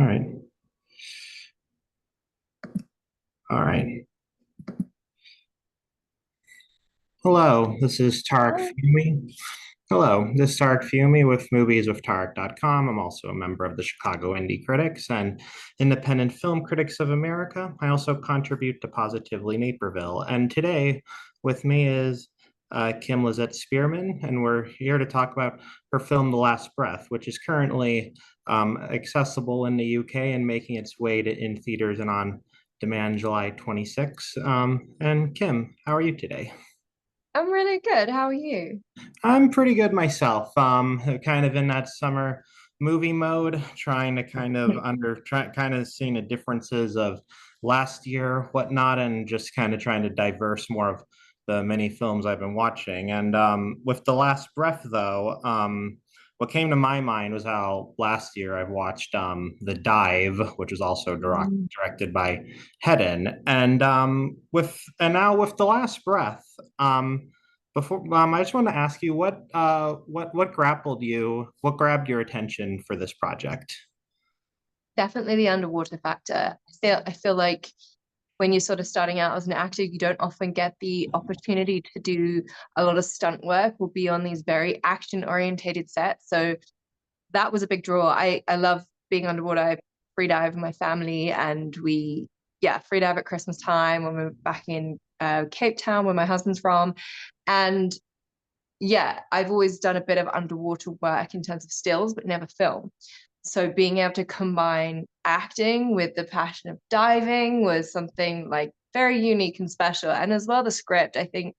All right. All right. Hello, this is Tarek Oh, Fayoumi. Hello, this is Tarek Fayoumi with movieswithtarek.com. I'm also a member of the Chicago Indie Critics and Independent Film Critics of America. I also contribute to Positively Naperville. And today with me is Kim Lizette Spearman, and we're here to talk about her film The Last Breath, which is currently accessible in the UK and making its way in theaters and on demand July 26. And Kim, how are you today? I'm really good. How are you? I'm pretty good myself. Kind of in that summer movie mode, trying to kind of seeing the differences of last year, whatnot, and just kind of trying to diverse more of the many films I've been watching. And with The Last Breath, though, what came to my mind was how last year I've watched The Dive, which was also Mm. directed by Hedden, and now with The Last Breath. Before I just want to ask you what grabbed your attention for this project? Definitely the underwater factor. I feel like when you're sort of starting out as an actor, you don't often get the opportunity to do a lot of stunt work or be on these very action orientated sets. So that was a big draw. I love being underwater. I free dive with my family and we free dive at Christmas time when we are back in Cape Town where my husband's from. And yeah, I've always done a bit of underwater work in terms of stills, but never film. So being able to combine acting with the passion of diving was something like very unique and special. And as well, the script, I think,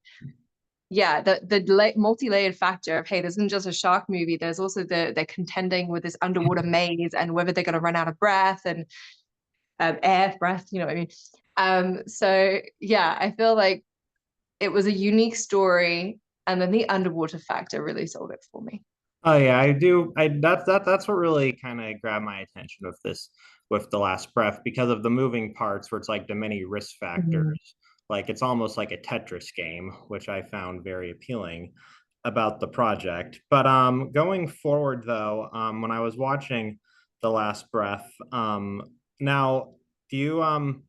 yeah, the multi-layered factor of, hey, this isn't just a shark movie. There's also they're contending with this underwater maze and whether they're going to run out of breath and air breath, you know what I mean? So yeah, I feel like it was a unique story, and then the underwater factor really sold it for me. Oh yeah, I do. That's what really kind of grabbed my attention with The Last Breath because of the moving parts where it's like the many risk Mm. factors. Like it's almost like a Tetris game, which I found very appealing about the project. But going forward though, when I was watching The Last Breath, now do you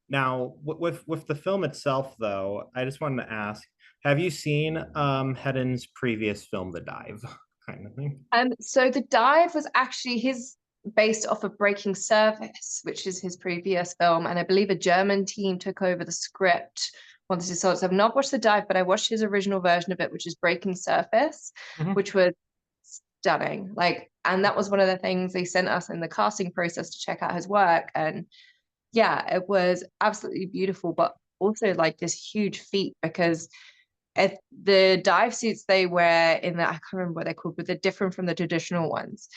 now with the film itself though, I just wanted to ask, have you seen Hedden's previous film, The Dive? Kind of thing. So the dive was actually his based off of Breaking Surface, which is his previous film, and I believe a German team took over the script once he saw it. So I've not watched the dive, but I watched his original version of it, which is Breaking Surface, Mhm. which was stunning. Like, and that was one of the things they sent us in the casting process to check out his work. And yeah, it was absolutely beautiful, but also like this huge feat because the dive suits they wear in the I can't remember what they're called, but they're different from the traditional ones.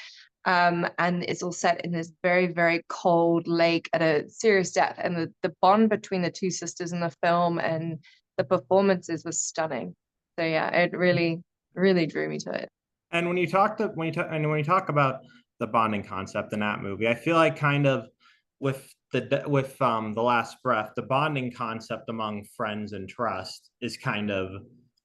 And it's all set in this very, very cold lake at a serious depth. And the bond between the two sisters in the film and the performances was stunning. So yeah, it really, really drew me to it. And when you talk about the bonding concept in that movie, I feel like kind of with the last breath, the bonding concept among friends and trust is kind of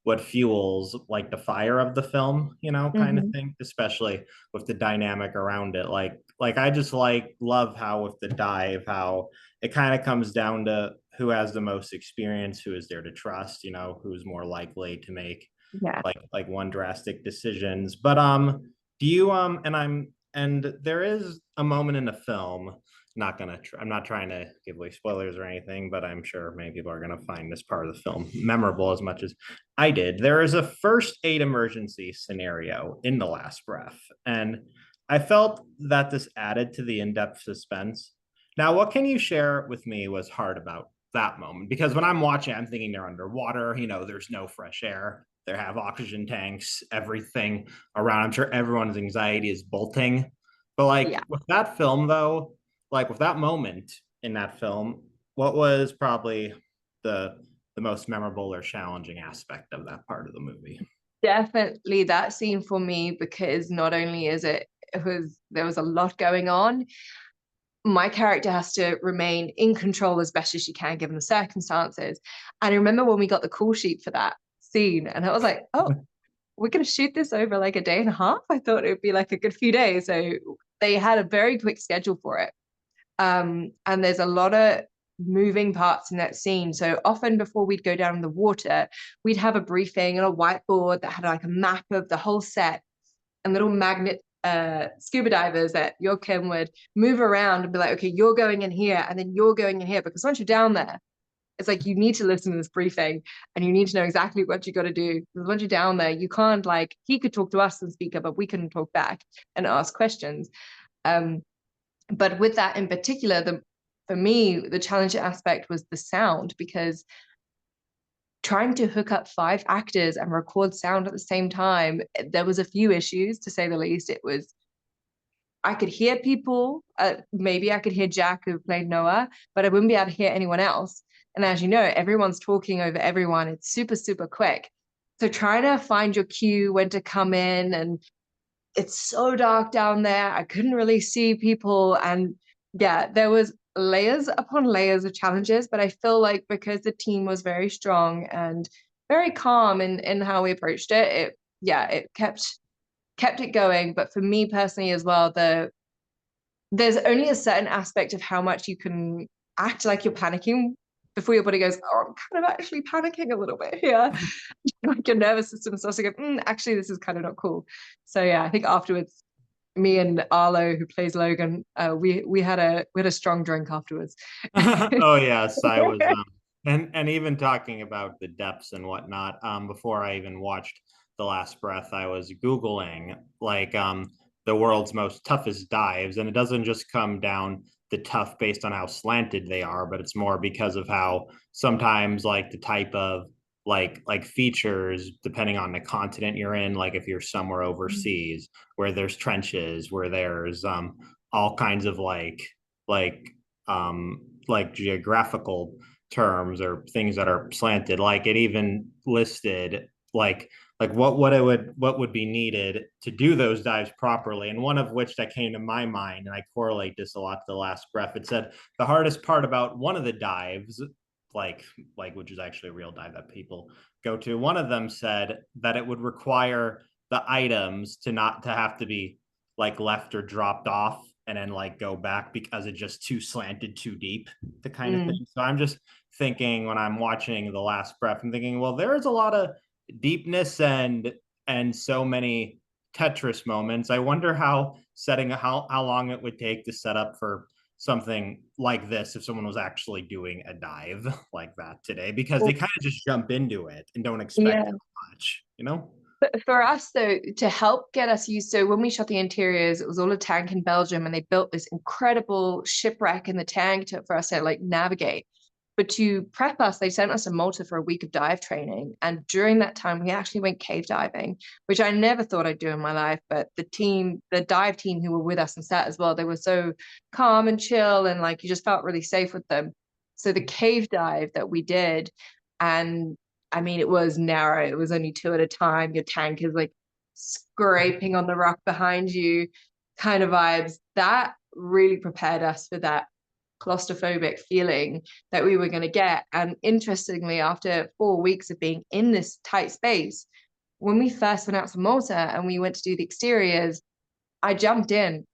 what fuels like the fire of the film, kind of Hmm. thing, especially with the dynamic around it. Like I just like love how with the dive, how it kind of comes down to who has the most experience, who is there to trust, who's more likely to make Yeah. like one drastic decisions. But do you and there is a moment in the film. I'm not trying to give away spoilers or anything, but I'm sure many people are gonna find this part of the film memorable as much as I did. There is a first aid emergency scenario in The Last Breath, and I felt that this added to the in-depth suspense. Now, what can you share with me was hard about that moment? Because when I'm watching, I'm thinking they're underwater, there's no fresh air. They have oxygen tanks, everything around. I'm sure everyone's anxiety is bolting. But like Yeah. with that film, though, like with that moment in that film, what was probably the the most memorable or challenging aspect of that part of the movie? Definitely that scene for me because not only is it was there was a lot going on, my character has to remain in control as best as she can given the circumstances. And I remember when we got the call sheet for that scene, and I was like, oh, we're going to shoot this over like a day and a half. I thought it would be like a good few days. So they had a very quick schedule for it. And there's a lot of moving parts in that scene. So often before we'd go down in the water, we'd have a briefing and a whiteboard that had like a map of the whole set and little magnet scuba divers that your Kim would move around and be like, okay, you're going in here and then you're going in here. Because once you're down there, it's like you need to listen to this briefing and you need to know exactly what you got to do. Because once you're down there, you can't like, he could talk to us and speak up, but we couldn't talk back and ask questions. Um, but with that in particular, for me, the challenging aspect was the sound, because trying to hook up 5 actors and record sound at the same time, there was a few issues to say the least. It was, I could hear people, maybe I could hear Jack who played Noah, but I wouldn't be able to hear anyone else. And as you know, everyone's talking over everyone. It's super, super quick. So trying to find your cue, when to come in, and it's so dark down there. I couldn't really see people. And yeah, there was layers upon layers of challenges, but I feel like because the team was very strong and very calm in how we approached it, it kept it going. But for me personally as well, there's only a certain aspect of how much you can act like you're panicking before your body goes, oh, I'm kind of actually panicking a little bit here. Like your nervous system starts to go, actually, this is kind of not cool. So yeah, I think afterwards, me and Arlo, who plays Logan, we had a strong drink afterwards. Oh yes, I was and even talking about the depths and whatnot, before I even watched The Last Breath, I was Googling like the world's most toughest dives, and it doesn't just come down the tough based on how slanted they are, but it's more because of how sometimes like the type of like features depending on the continent you're in, like if you're somewhere overseas where there's trenches, where there's all kinds of like like geographical terms or things that are slanted. Like it even listed like what would be needed to do those dives properly. And one of which that came to my mind, and I correlate this a lot to The Last Breath. It said the hardest part about one of the dives, like which is actually a real dive that people go to. One of them said that it would require the items to not to have to be like left or dropped off and then like go back because it just too slanted too deep, the kind of Mm. thing. So I'm just thinking when I'm watching The Last Breath, I'm thinking, well, there's a lot of deepness and so many Tetris moments. I wonder how long it would take to set up for something like this if someone was actually doing a dive like that today, because they kind of just jump into it and don't expect Yeah. much, you know? But for us, though, to help get us used, so when we shot the interiors, it was all a tank in Belgium, and they built this incredible shipwreck in the tank for us to like navigate. But to prep us, they sent us to Malta for a week of dive training. And during that time, we actually went cave diving, which I never thought I'd do in my life. But the dive team who were with us on set as well, they were so calm and chill, and like you just felt really safe with them. So the cave dive that we did, and I mean, it was narrow. It was only 2 at a time. Your tank is like scraping on the rock behind you, kind of vibes. That really prepared us for that claustrophobic feeling that we were going to get. And interestingly, after 4 weeks of being in this tight space, when we first went out to Malta and we went to do the exteriors, I jumped in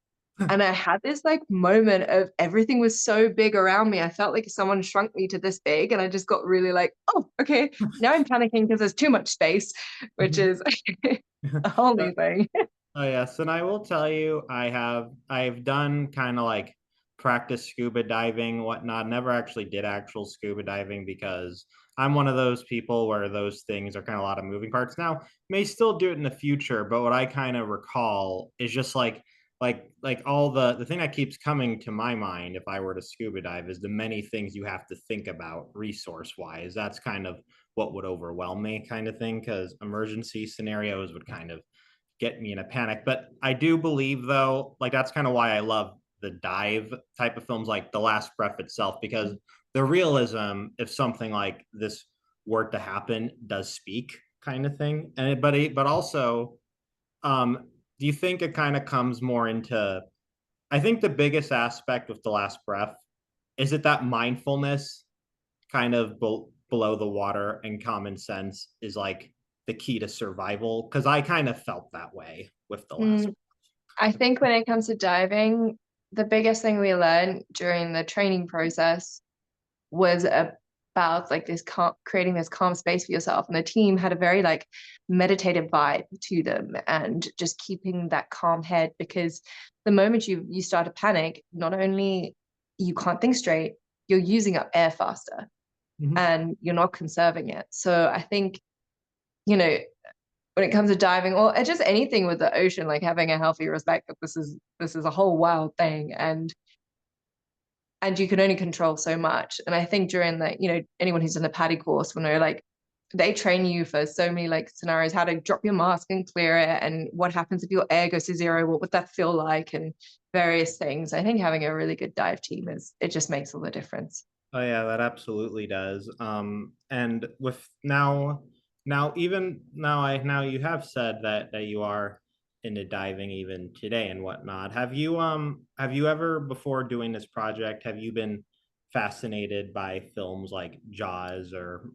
and I had this like moment of everything was so big around me. I felt like someone shrunk me to this big, and I just got really like, oh, okay, now I'm panicking because there's too much space, which is a whole new thing. Oh yes, and I will tell you, I've done kind of like practice scuba diving, whatnot. Never actually did actual scuba diving because I'm one of those people where those things are kind of a lot of moving parts. Now, may still do it in the future, but what I kind of recall is just like all the thing that keeps coming to my mind if I were to scuba dive is the many things you have to think about resource wise. That's kind of what would overwhelm me, kind of thing, because emergency scenarios would kind of get me in a panic. But I do believe though, like that's kind of why I love the dive type of films like The Last Breath itself, because the realism, if something like this were to happen, does speak kind of thing. And but also, do you think it kind of comes more into I think the biggest aspect with The Last Breath is it that mindfulness kind of below the water and common sense is like the key to survival, because I kind of felt that way with The Last. Mm, I think when it comes to diving, the biggest thing we learned during the training process was about like this creating this calm space for yourself. And the team had a very like meditative vibe to them, and just keeping that calm head, because the moment you start to panic, not only you can't think straight, you're using up air faster Mhm. and you're not conserving it. So I think, you know, when it comes to diving or just anything with the ocean, like having a healthy respect that this is a whole wild thing, and you can only control so much. And I think during the, anyone who's in the PADI course will know, like, they train you for so many like scenarios, how to drop your mask and clear it, and what happens if your air goes to zero, what would that feel like, and various things. I think having a really good dive team it just makes all the difference. Oh yeah, that absolutely does. And with now even now I now you have said that you are into diving even today and whatnot. Have you ever before doing this project, have you been fascinated by films like Jaws or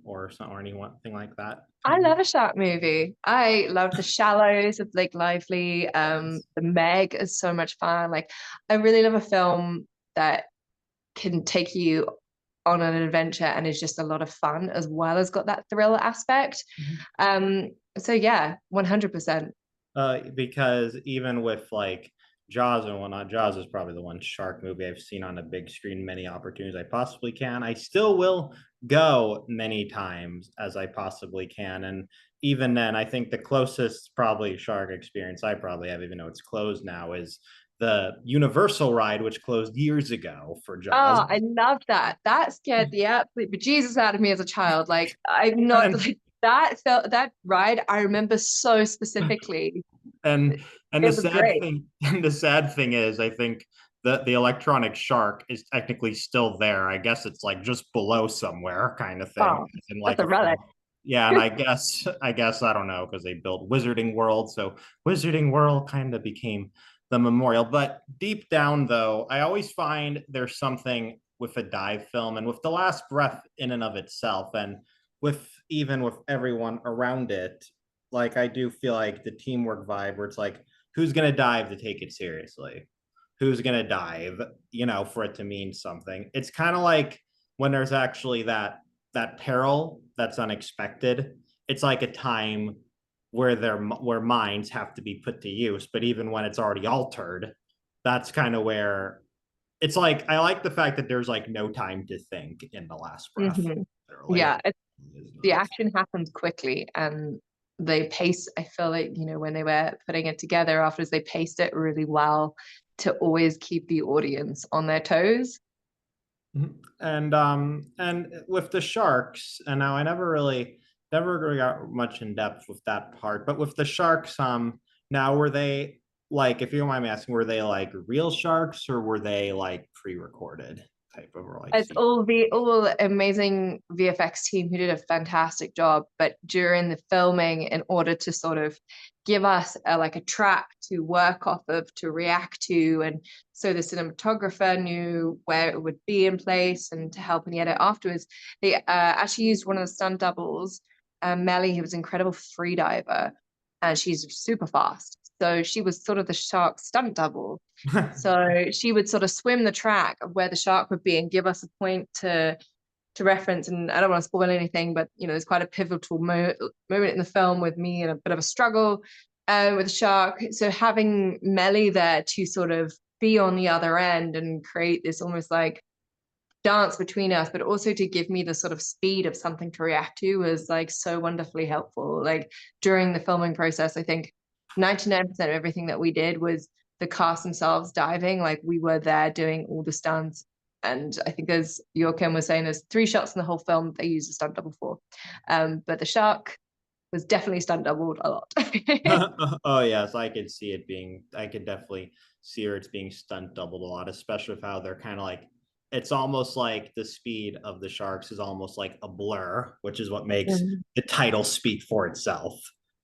anything like that I kind of? love a shark movie. I love The Shallows of Blake Lively. Yes. The Meg is so much fun. Like, I really love a film that can take you on an adventure and is just a lot of fun, as well as got that thrill aspect. So yeah, 100%. Because even with like Jaws and whatnot, Jaws is probably the one shark movie I've seen on a big screen many opportunities I possibly can. I still will go many times as I possibly can. And even then, I think the closest probably shark experience I probably have, even though it's closed now, is the Universal ride, which closed years ago for Jaws. Oh, I love that. That scared the absolute bejesus out of me as a child. Like, I'm not And like that felt that ride. I remember so specifically. and and the It was sad great. thing and the sad thing is I think the electronic shark is technically still there. I guess it's like just below somewhere kind of thing. Oh, It's in that's like a a relic. yeah, and I guess I don't know because they built Wizarding World, so Wizarding World kind of became the memorial. But deep down though, I always find there's something with a dive film and with The Last Breath in and of itself, and with even with everyone around it, like I do feel like the teamwork vibe where it's like, who's gonna dive to take it seriously? Who's gonna dive, for it to mean something? It's kind of like when there's actually that peril that's unexpected. It's like a time where minds have to be put to use, but even when it's already altered, that's kind of where it's like I like the fact that there's like no time to think in The Last Breath. Hmm. Literally, Yeah, is the nuts. action happens quickly, and they pace. I feel like, when they were putting it together afterwards, they paced it really well to always keep the audience on their toes. Mhm. And with the sharks, and now I never really got much in depth with that part, but with the sharks, now were they like, if you don't mind me asking, were they like real sharks or were they like pre-recorded type of or like It's see? all amazing VFX team who did a fantastic job. But during the filming, in order to sort of give us like a track to work off of, to react to, and so the cinematographer knew where it would be in place, and to help in the edit afterwards, they actually used one of the stunt doubles, Melly, who was an incredible free diver, and she's super fast. So she was sort of the shark stunt double, so she would sort of swim the track of where the shark would be and give us a point to reference. And I don't want to spoil anything, but there's quite a pivotal moment in the film with me and a bit of a struggle with the shark. So having Melly there to sort of be on the other end and create this almost like dance between us, but also to give me the sort of speed of something to react to was like so wonderfully helpful. Like during the filming process, I think 99% of everything that we did was the cast themselves diving. Like we were there doing all the stunts. And I think, as Joachim was saying, there's 3 shots in the whole film they use a stunt double for. But the shark was definitely stunt doubled a lot. Oh yes, I could definitely see where it's being stunt doubled a lot, especially with how they're kind of like, it's almost like the speed of the sharks is almost like a blur, which is what makes Mm. the title speak for itself.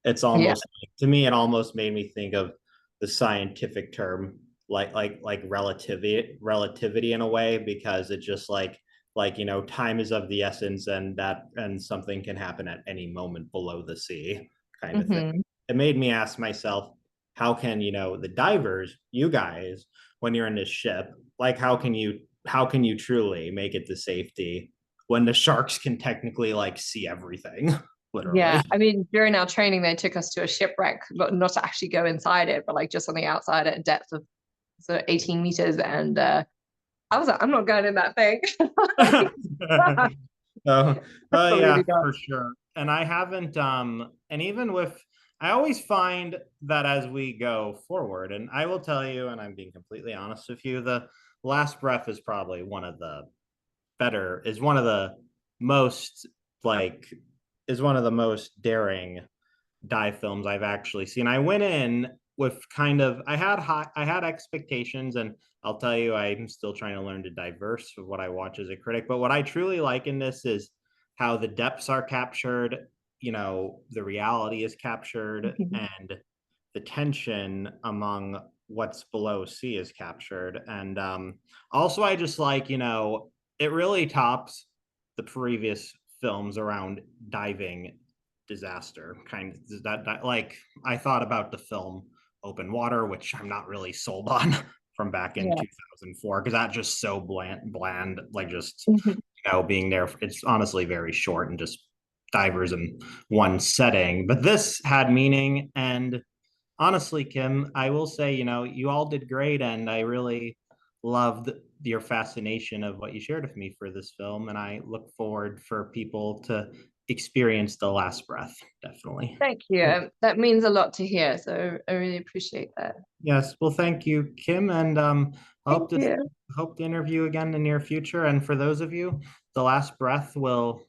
It's Yeah. almost to me, it almost made me think of the scientific term like relativity in a way, because it just time is of the essence, and something can happen at any moment below the sea kind of thing. Hmm. It made me ask myself, how can, the divers, you guys, when you're in this ship, like how can you truly make it to safety when the sharks can technically like see everything, Yeah, literally. I mean, during our training, they took us to a shipwreck, but not to actually go inside it, but like just on the outside at a depth of sort of 18 meters. And I was like, I'm not going in that thing. So, yeah, Absolutely not. for sure. And I haven't, and even with, I always find that as we go forward, and I will tell you, and I'm being completely honest with you, the Last Breath is probably one of the better, is one of the most, like, is one of the most daring dive films I've actually seen. I went in with kind of I had expectations, and I'll tell you I'm still trying to learn to diverse with what I watch as a critic. But what I truly like in this is how the depths are captured, the reality is captured, and the tension among what's below sea is captured. And also I just like, it really tops the previous films around diving disaster kind of that like I thought about the film Open Water, which I'm not really sold on from back in Yeah. 2004 because that's just so bland, like just Mhm. being there. It's honestly very short and just divers in one setting, but this had meaning. And honestly, Kim, I will say, you all did great, and I really loved your fascination of what you shared with me for this film, and I look forward for people to experience The Last Breath, definitely. Thank you. Well, That means a lot to hear. So I really appreciate that. yes, well, thank you, Kim, and hope Thank to you. hope to interview again in the near future. And for those of you, The Last Breath will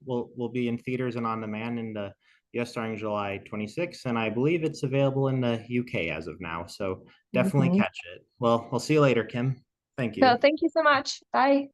be in theaters and on demand in the US starting July 26th, and I believe it's available in the UK as of now. So definitely Mhm. catch it. Well, I'll see you later, Kim. Thank So you. thank you so much. Bye.